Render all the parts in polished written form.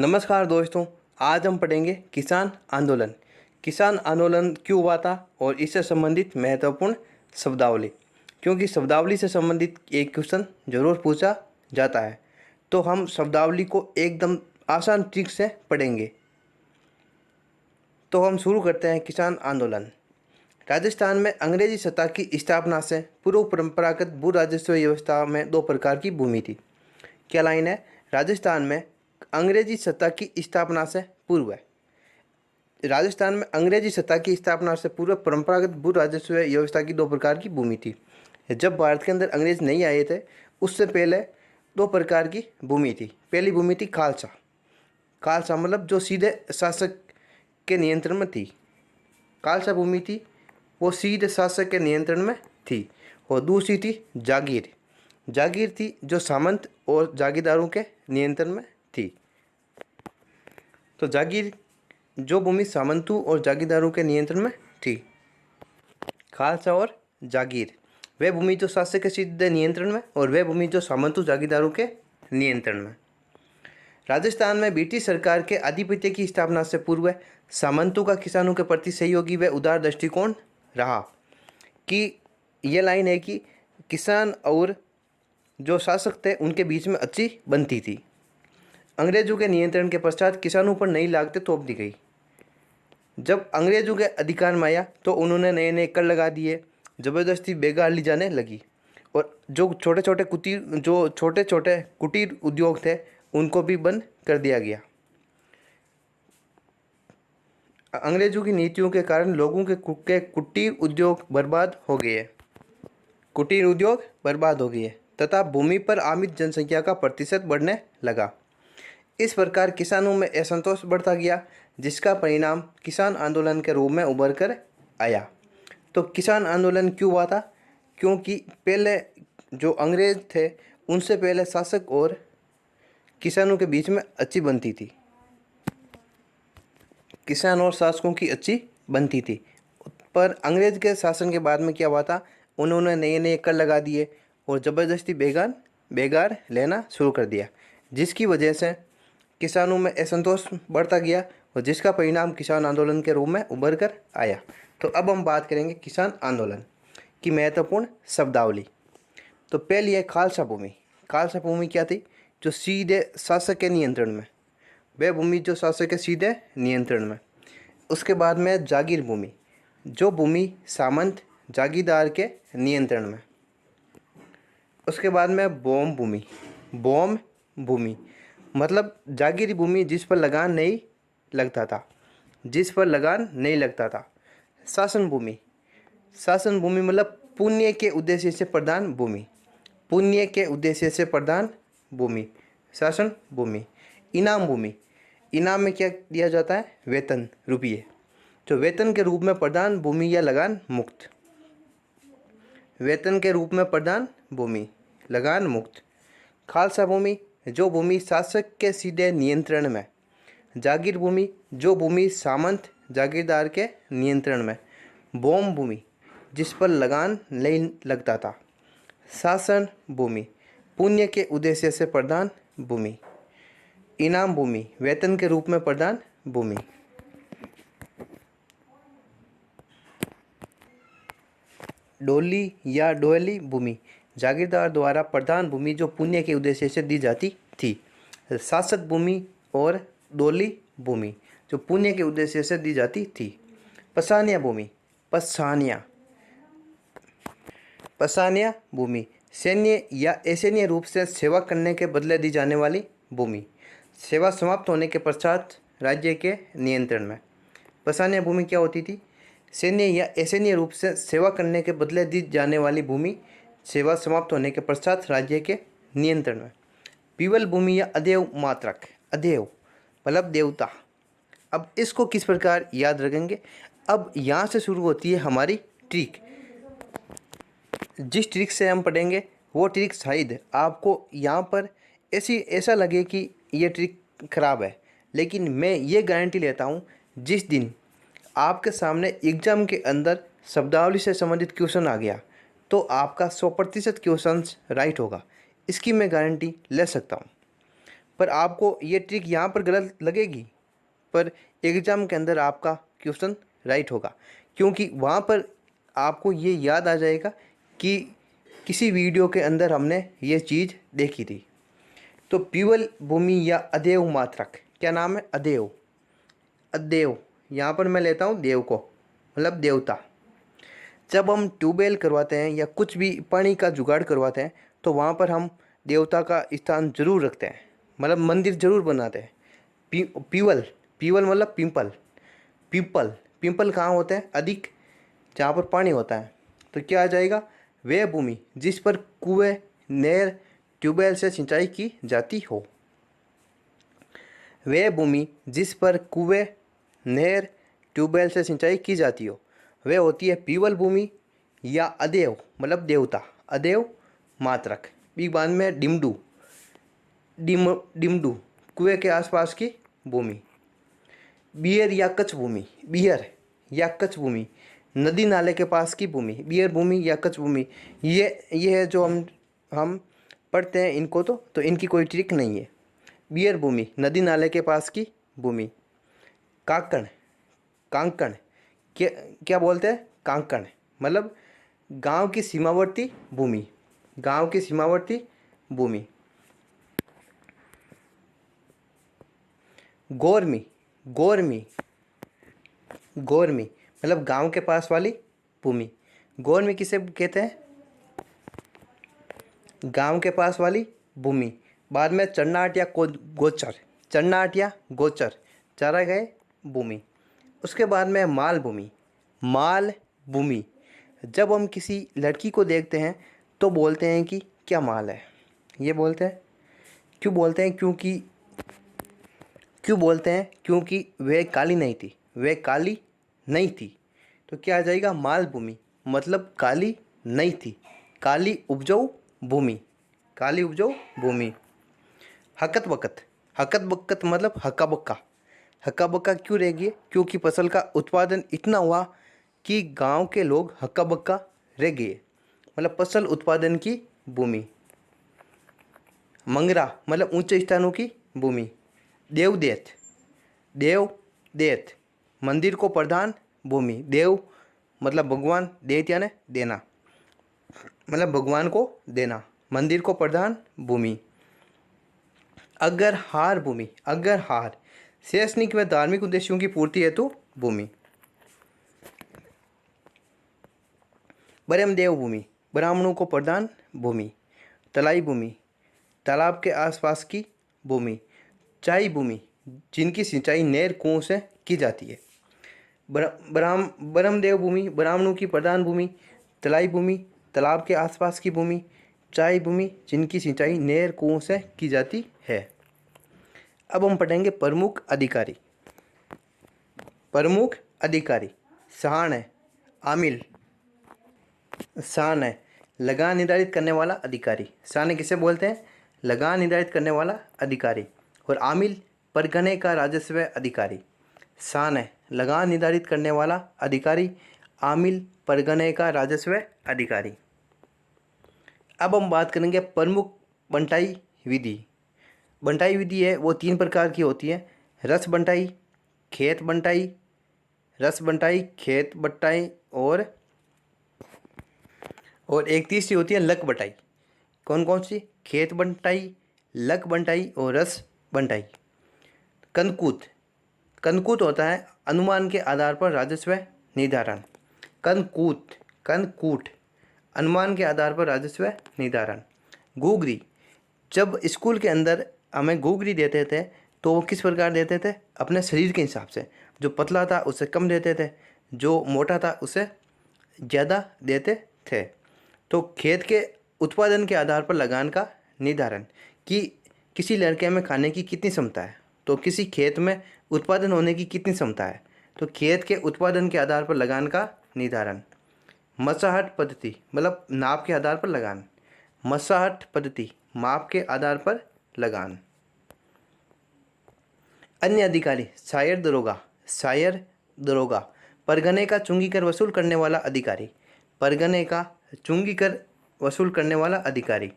नमस्कार दोस्तों, आज हम पढ़ेंगे किसान आंदोलन। किसान आंदोलन क्यों हुआ था और इससे संबंधित महत्वपूर्ण शब्दावली, क्योंकि शब्दावली से संबंधित एक क्वेश्चन जरूर पूछा जाता है, तो हम शब्दावली को एकदम आसान ट्रिक से पढ़ेंगे। तो हम शुरू करते हैं। किसान आंदोलन। राजस्थान में अंग्रेजी सत्ता की स्थापना से पूर्व परंपरागत भू राजस्व व्यवस्था में दो प्रकार की भूमि थी। क्या लाइन है? राजस्थान में अंग्रेजी सत्ता की स्थापना से पूर्व है। राजस्थान में अंग्रेजी सत्ता की स्थापना से पूर्व परंपरागत भू राजस्व व्यवस्था की दो प्रकार की भूमि थी। जब भारत के अंदर अंग्रेज नहीं आए थे, उससे पहले दो प्रकार की भूमि थी। पहली भूमि थी खालसा। खालसा मतलब जो सीधे शासक के नियंत्रण में थी। खालसा भूमि थी, वो सीधे शासक के नियंत्रण में थी। और दूसरी थी जागीर। जागीर थी जो सामंत और जागीरदारों के नियंत्रण में थी। तो जागीर जो भूमि सामंतों और जागीरदारों के नियंत्रण में थी। खालसा और जागीर वह भूमि जो शासक के सीधे नियंत्रण में और वह भूमि जो सामंतों जागीरदारों के नियंत्रण में। राजस्थान में ब्रिटिश सरकार के आधिपत्य की स्थापना से पूर्व सामंतों का किसानों के प्रति सहयोगी व उदार दृष्टिकोण रहा। कि यह लाइन है कि किसान और जो शासक थे उनके बीच में अच्छी बनती थी। अंग्रेजों के नियंत्रण के पश्चात किसानों पर नई लागतें थोप दी गई। जब अंग्रेजों के अधिकार में आया तो उन्होंने नए नए कर लगा दिए, ज़बरदस्ती बेगार ली जाने लगी। और जो छोटे छोटे कुटीर उद्योग थे उनको भी बंद कर दिया गया। अंग्रेजों की नीतियों के कारण लोगों के कुटीर उद्योग बर्बाद हो गए। कुटीर उद्योग बर्बाद हो गए तथा भूमि पर आमित जनसंख्या का प्रतिशत बढ़ने लगा। इस प्रकार किसानों में असंतोष बढ़ता गया, जिसका परिणाम किसान आंदोलन के रूप में उभर कर आया। तो किसान आंदोलन क्यों हुआ था? क्योंकि पहले जो अंग्रेज थे उनसे पहले शासक और किसानों के बीच में अच्छी बनती थी। किसान और शासकों की अच्छी बनती थी। पर अंग्रेज के शासन के बाद में क्या हुआ था? उन्होंने नए नए कर लगा दिए और ज़बरदस्ती बेगार लेना शुरू कर दिया, जिसकी वजह से किसानों में असंतोष बढ़ता गया और जिसका परिणाम किसान आंदोलन के रूप में उभर कर आया। तो अब हम बात करेंगे किसान आंदोलन की महत्वपूर्ण शब्दावली। तो पहली है खालसा भूमि। खालसा भूमि क्या थी? जो सीधे शासक के नियंत्रण में, वह भूमि जो शासक के सीधे नियंत्रण में। उसके बाद में जागीर भूमि, जो भूमि सामंत जागीरदार के नियंत्रण में। उसके बाद में बोम भूमि मतलब जागीरी भूमि जिस पर लगान नहीं लगता था। शासन भूमि मतलब पुण्य के उद्देश्य से प्रदान भूमि। शासन भूमि। इनाम में क्या दिया जाता है? वेतन, रुपये, जो वेतन के रूप में प्रदान भूमि या लगान मुक्त। खालसा भूमि जो भूमि शासक के सीधे नियंत्रण में। जागीर भूमि जो भूमि सामंत जागीरदार के नियंत्रण में। बोम भूमि जिस पर लगान नहीं लगता था। शासन भूमि पुण्य के उद्देश्य से प्रदान भूमि। इनाम भूमि वेतन के रूप में प्रदान भूमि। डोली या डोली भूमि जागीरदार द्वारा प्रदान भूमि जो पुण्य के उद्देश्य से दी जाती थी। शासक भूमि और डोली भूमि जो पुण्य के उद्देश्य से दी जाती थी। पसानिया भूमि सैन्य या असैन्य रूप से सेवा करने के बदले दी जाने वाली भूमि। सेवा समाप्त होने के पश्चात राज्य के नियंत्रण में। पसानिया भूमि क्या होती थी? सैन्य या असैन्य रूप से सेवा करने के बदले दी जाने वाली भूमि, सेवा समाप्त होने के पश्चात राज्य के नियंत्रण में। पीवल भूमि या अदेव मतलब देवता। अब इसको किस प्रकार याद रखेंगे? अब यहाँ से शुरू होती है हमारी ट्रिक। जिस ट्रिक से हम पढ़ेंगे वो ट्रिक शायद आपको यहाँ पर ऐसा लगे कि ये ट्रिक खराब है, लेकिन मैं ये गारंटी लेता हूँ जिस दिन आपके सामने एग्ज़ाम के अंदर शब्दावली से संबंधित क्वेश्चन आ गया तो आपका 100% क्वेश्चन राइट होगा। इसकी मैं गारंटी ले सकता हूँ। पर आपको ये ट्रिक यहाँ पर गलत लगेगी, पर एग्ज़ाम के अंदर आपका क्वेश्चन राइट होगा, क्योंकि वहाँ पर आपको ये याद आ जाएगा कि किसी वीडियो के अंदर हमने ये चीज़ देखी थी। तो पीवल भूमि या अदेव मात्रक, क्या नाम है? अदेव। अदेव, यहाँ पर मैं लेता हूँ देव को, मतलब देवता। जब हम ट्यूबवेल करवाते हैं या कुछ भी पानी का जुगाड़ करवाते हैं तो वहाँ पर हम देवता का स्थान जरूर रखते हैं, मतलब मंदिर जरूर बनाते हैं। पीवल, पीवल मतलब पिंपल। पिंपल, पिंपल कहाँ होते हैं? अधिक, जहाँ पर पानी होता है। तो क्या आ जाएगा? वह भूमि जिस पर कुएं, नहर, ट्यूबवेल से सिंचाई की जाती हो। वह भूमि जिस पर कुएं, नहर, ट्यूबवेल से सिंचाई की जाती हो वह होती है पीवल भूमि या अदेव, मतलब देवता। अदेव मात्रक। भी बाद में डिमडू, डिमडू कुएं के आसपास की भूमि। बियर या कच्छ भूमि, बियर या कच्छ भूमि नदी नाले के पास की भूमि। बियर भूमि या कच्छ भूमि, ये है जो हम पढ़ते हैं इनको, तो इनकी कोई ट्रिक नहीं है। बियर भूमि नदी नाले के पास की भूमि। कांकण, कांकण क्या बोलते हैं? कांकण मतलब गांव की सीमावर्ती भूमि, गांव की सीमावर्ती भूमि। गोरमी, गोरमी, गोरमी मतलब गांव के पास वाली भूमि। गोरमी किसे कहते हैं? गांव के पास वाली भूमि। बाद में चन्नाट या गोचर, चन्नाट या गोचर चरा गए भूमि। उसके बाद में माल भूमि। माल भूमि, जब हम किसी लड़की को देखते हैं तो बोलते हैं कि क्या माल है। ये बोलते हैं, क्यों बोलते हैं? क्यों बोलते हैं? क्योंकि वह काली नहीं थी, वह काली नहीं थी। तो क्या आ जाएगा? माल भूमि मतलब काली नहीं थी, काली उपजाऊ भूमि, काली उपजाऊ भूमि। हकत बकत, हकत बकत मतलब हक्का बक्का। हक्का बक्का क्यों रह गई? क्योंकि फसल का उत्पादन इतना हुआ कि गांव के लोग हक्का बक्का रह गए, मतलब फसल उत्पादन की भूमि। मंगरा मतलब ऊंचे स्थानों की भूमि। देवदेत, देवदेत मंदिर को प्रधान भूमि। देव मतलब भगवान, देत यानी देना, मतलब भगवान को देना, मंदिर को प्रधान भूमि। अग्रहार भूमि, अग्रहार शैक्षणिक व धार्मिक उद्देश्यों की पूर्ति हेतु भूमि। ब्रह्मदेव भूमि ब्राह्मणों को प्रधान भूमि। तलाई भूमि तालाब के आसपास की भूमि। चाई भूमि जिनकी सिंचाई नहर कुओं से की जाती है। ब्रह्मदेव भूमि ब्राह्मणों की प्रधान भूमि। तलाई भूमि तालाब के आसपास की भूमि। चाई भूमि जिनकी सिंचाई नहर कुओं से की जाती है। अब हम पढ़ेंगे प्रमुख अधिकारी। प्रमुख अधिकारी सहान है, आमिल, शान है लगान निर्धारित करने वाला अधिकारी। शान किसे बोलते हैं? लगान निर्धारित करने वाला अधिकारी। और आमिल परगने का राजस्व अधिकारी। शान है लगान निर्धारित करने वाला अधिकारी, आमिल परगने का राजस्व अधिकारी। अब हम बात करेंगे प्रमुख बंटाई विधि। बंटाई विधि है वो 3 प्रकार की होती है। रस बंटाई, खेत बंटाई, रस बंटाई, खेत बंटाई और एक तीसरी होती है लक बंटाई। कौन कौन सी? खेत बंटाई, लक बंटाई और रस बंटाई। कंदकूत, कंदकूत होता है अनुमान के आधार पर राजस्व निर्धारण। कंदकूत, कंदकूट अनुमान के आधार पर राजस्व निर्धारण। घूघरी, जब स्कूल के अंदर हमें घूघरी देते थे तो वो किस प्रकार देते थे? अपने शरीर के हिसाब से। जो पतला था उससे कम देते थे, जो मोटा था उससे ज़्यादा देते थे। तो खेत के उत्पादन के आधार पर लगान का निर्धारण कि किसी लड़के में खाने की कितनी क्षमता है, तो किसी खेत में उत्पादन होने की कितनी क्षमता है, तो खेत के उत्पादन के आधार पर लगान का निर्धारण। मसाहट पद्धति मतलब नाप के आधार पर लगान। मसाहट पद्धति माप के आधार पर लगान। अन्य अधिकारी शायर दरोगा, शायर दरोगा परगने का चुंगी कर वसूल करने वाला अधिकारी। परगने का चुंगी कर वसूल करने वाला अधिकारी।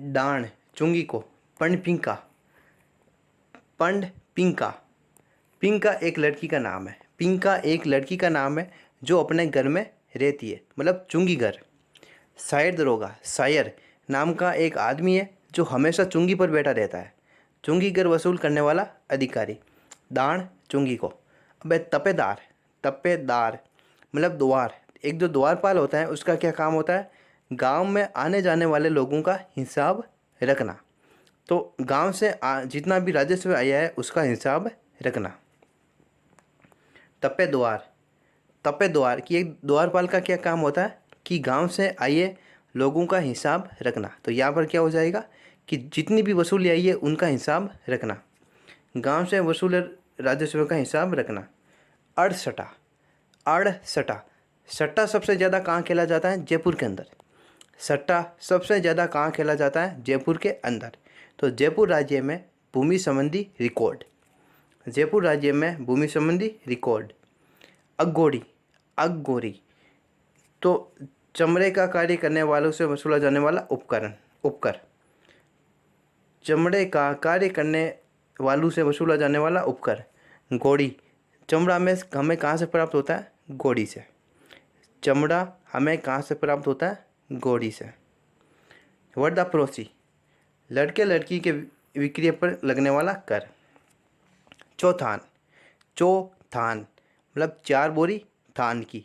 डांड चुंगी को, पणपिंका पंड पिंका। पिंका एक लड़की का नाम है। पिंका एक लड़की का नाम है जो अपने घर में रहती है, मतलब चुंगी घर। शायर दरोगा, शायर नाम का एक आदमी है जो हमेशा चुंगी पर बैठा रहता है। चुंगी कर वसूल करने वाला अधिकारी। दान चुंगी को। अबे तपेदार, तपेदार मतलब द्वार। एक जो द्वारपाल होता है उसका क्या काम होता है? गांव में आने जाने वाले लोगों का हिसाब रखना। तो गांव से जितना भी राजस्व आया है उसका हिसाब रखना। तपेद्वार, तपेद्वार कि एक द्वारपाल का क्या काम होता है कि गांव से आए लोगों का हिसाब रखना। तो यहाँ पर क्या हो जाएगा कि जितनी भी वसूली आई है उनका हिसाब रखना। गांव से वसूल राजस्व का हिसाब रखना। अड़सठा, अड़सठा, सट्टा सबसे ज़्यादा कहाँ खेला जाता है? जयपुर के अंदर। सट्टा सबसे ज़्यादा कहाँ खेला जाता है? जयपुर के अंदर। तो जयपुर राज्य में भूमि संबंधी रिकॉर्ड। जयपुर राज्य में भूमि संबंधी रिकॉर्ड। अगोरी, अगोरी तो चमड़े का कार्य करने वालों से वसूला जाने वाला उपकरण, उपकर। चमड़े का कार्य करने वालों से वसूला जाने वाला उपकर। घोड़ी, चमड़ा हमें कहाँ से प्राप्त होता है? घोड़ी से। चमड़ा हमें कहाँ से प्राप्त होता है? घोड़ी से। वर्दा पड़ोसी, लड़के लड़की के विक्रय पर लगने वाला कर। चौथान, चौथान मतलब 4 बोरी धान की।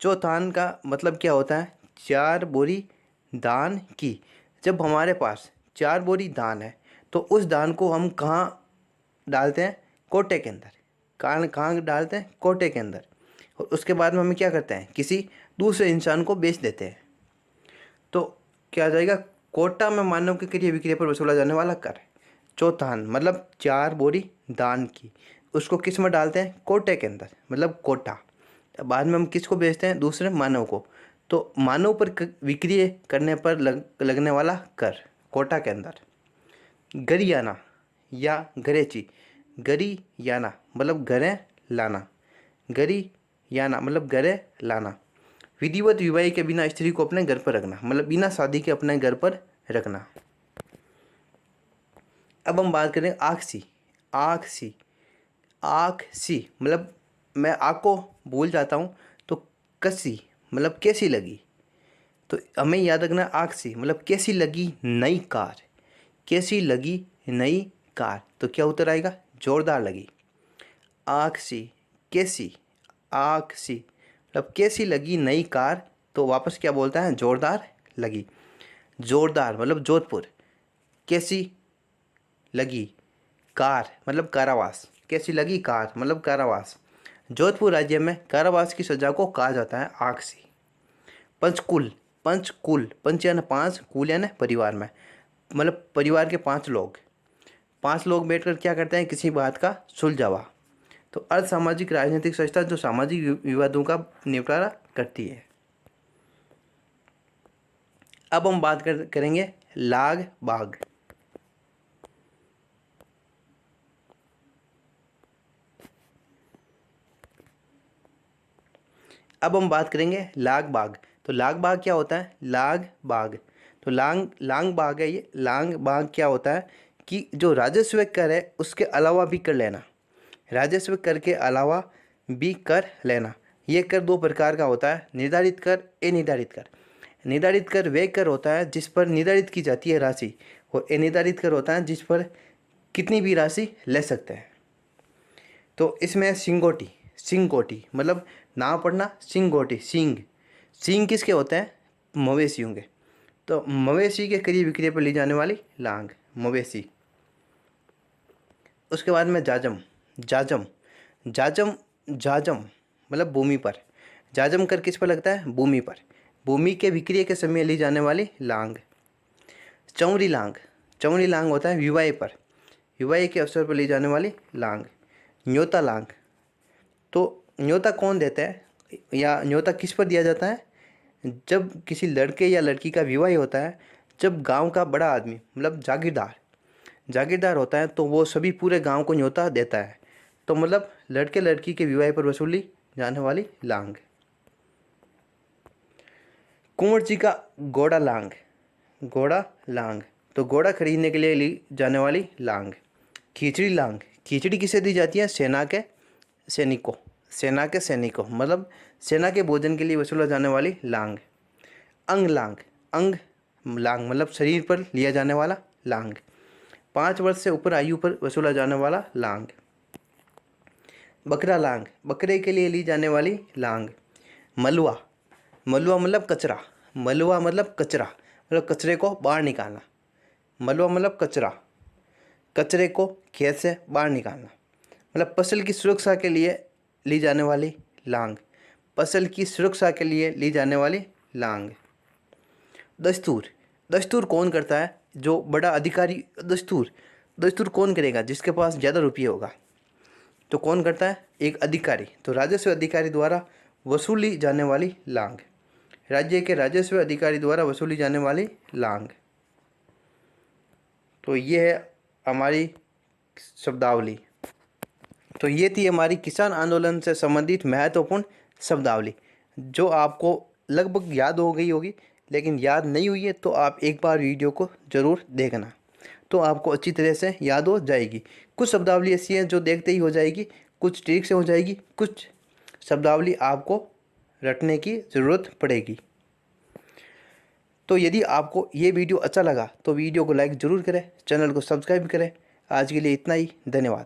चौथान का मतलब क्या होता है? 4 बोरी धान की। जब हमारे पास 4 बोरी धान है तो उस धान को हम कहाँ डालते हैं? कोटे के अंदर। कहाँ डालते हैं? कोटे के अंदर। और उसके बाद में हम क्या करते हैं? किसी दूसरे इंसान को बेच देते हैं। तो क्या आ जाएगा? कोटा में मानव के क्रय विक्रय पर वसूला जाने वाला कर। चौथान मतलब 4 बोरी धान की, उसको किस में डालते हैं? कोटे के अंदर, मतलब कोटा। बाद में हम किसको बेचते हैं? दूसरे मानव को। तो मानव पर विक्रय करने पर लगने वाला कर, कोटा के अंदर। गरियाना या गरेची, गरियाना मतलब घरे लाना। गरियाना मतलब घरे लाना। विधिवत विवाह के बिना स्त्री को अपने घर पर रखना, मतलब बिना शादी के अपने घर पर रखना। अब हम बात करें आखसी। आखसी, आखसी मतलब मैं आँख को भूल जाता हूँ तो कसी मतलब कैसी लगी। तो हमें याद रखना आखसी मतलब कैसी लगी नई कार। कैसी लगी नई कार, तो क्या उत्तर आएगा? जोरदार लगी। आखसी, कैसी, आखसी मतलब कैसी लगी नई कार, तो वापस क्या बोलता है? जोरदार लगी। जोरदार मतलब जोधपुर। कैसी लगी कार मतलब कारावास। कैसी लगी कार मतलब कारावास। जोधपुर राज्य में कारावास की सजा को कहा जाता है आखसी। पंचकुल, पंचकुल पंच यानी 5, कुल यानी परिवार में, मतलब परिवार के 5 लोग। 5 लोग बैठकर क्या करते हैं? किसी बात का सुलझावा। तो अर्ध सामाजिक राजनीतिक संस्था जो सामाजिक विवादों का निपटारा करती है। अब हम बात करेंगे लाग बाग। अब हम बात करेंगे लाग बाग। तो लाग बाग क्या होता है? लाग बाग तो लांग बाग है ये। लांग बाग क्या होता है कि जो राजस्व कर है उसके अलावा भी कर लेना। राजस्व कर के अलावा भी कर लेना। ये कर 2 प्रकार का होता है, निर्धारित कर, अनिर्धारित कर। निर्धारित कर वह कर होता है जिस पर निर्धारित की जाती है राशि, और अनिर्धारित कर होता है जिस पर कितनी भी राशि ले सकते हैं। तो इसमें सिंगोटी, सिंगोटी मतलब नाम पढ़ना सिंगोटी। सींग, सींग किसके होते हैं? मवेशियों के। तो मवेशी के क्रय विक्रय पर ली जाने वाली लांग, मवेशी। उसके बाद में जाजम, जाजम, जाजम, जाजम मतलब भूमि पर। जाजम कर किस पर लगता है? भूमि पर। भूमि के विक्रय के समय ली जाने वाली लांग। चौरी लांग, चौरी लांग होता है विवाह पर, विवाह के अवसर पर ली जाने वाली लांग। न्योता लांग, तो न्योता कौन देता है या न्योता किस पर दिया जाता है? जब किसी लड़के या लड़की का विवाह होता है, जब गांव का बड़ा आदमी मतलब जागीरदार, जागीरदार होता है तो वो सभी पूरे गांव को न्योता देता है। तो मतलब लड़के लड़की के विवाह पर वसूली जाने वाली लांग। कुंवर जी का घोड़ा लांग, घोड़ा लांग तो घोड़ा खरीदने के लिए ली जाने वाली लांग। खिचड़ी लांग, खिचड़ी किसे दी जाती है? सेना के सैनिकों, सेना के सैनिकों मतलब सेना के भोजन के लिए वसूला जाने वाली लांग। अंग लांग, अंग लांग मतलब शरीर पर लिया जाने वाला लांग। 5 वर्ष से ऊपर आयु पर वसूला जाने वाला लांग। बकरा लांग, बकरे के लिए ली जाने वाली लांग। मलवा, मलवा मतलब कचरा, मलवा मतलब कचरा मतलब कचरे को बाहर निकालना। मलवा मतलब कचरा, कचरे को खेत से बाहर निकालना। मतलब फसल की सुरक्षा के लिए ली जाने वाली लांग, फसल की सुरक्षा के लिए ली जाने वाली लांग। दस्तूर, दस्तूर कौन करता है? जो बड़ा अधिकारी। दस्तूर, दस्तूर कौन करेगा? जिसके पास ज़्यादा रुपये होगा। तो कौन करता है? एक अधिकारी। तो राजस्व अधिकारी द्वारा वसूली जाने वाली लांग, राज्य के राजस्व अधिकारी द्वारा वसूली जाने वाली लांग। तो ये है हमारी शब्दावली। तो ये थी हमारी किसान आंदोलन से संबंधित महत्वपूर्ण शब्दावली, जो आपको लगभग याद हो गई होगी, लेकिन याद नहीं हुई है तो आप एक बार वीडियो को ज़रूर देखना, तो आपको अच्छी तरह से याद हो जाएगी। कुछ शब्दावली ऐसी है जो देखते ही हो जाएगी, कुछ ट्रिक से हो जाएगी, कुछ शब्दावली आपको रटने की ज़रूरत पड़ेगी। तो यदि आपको ये वीडियो अच्छा लगा तो वीडियो को लाइक ज़रूर करें, चैनल को सब्सक्राइब करें। आज के लिए इतना ही, धन्यवाद।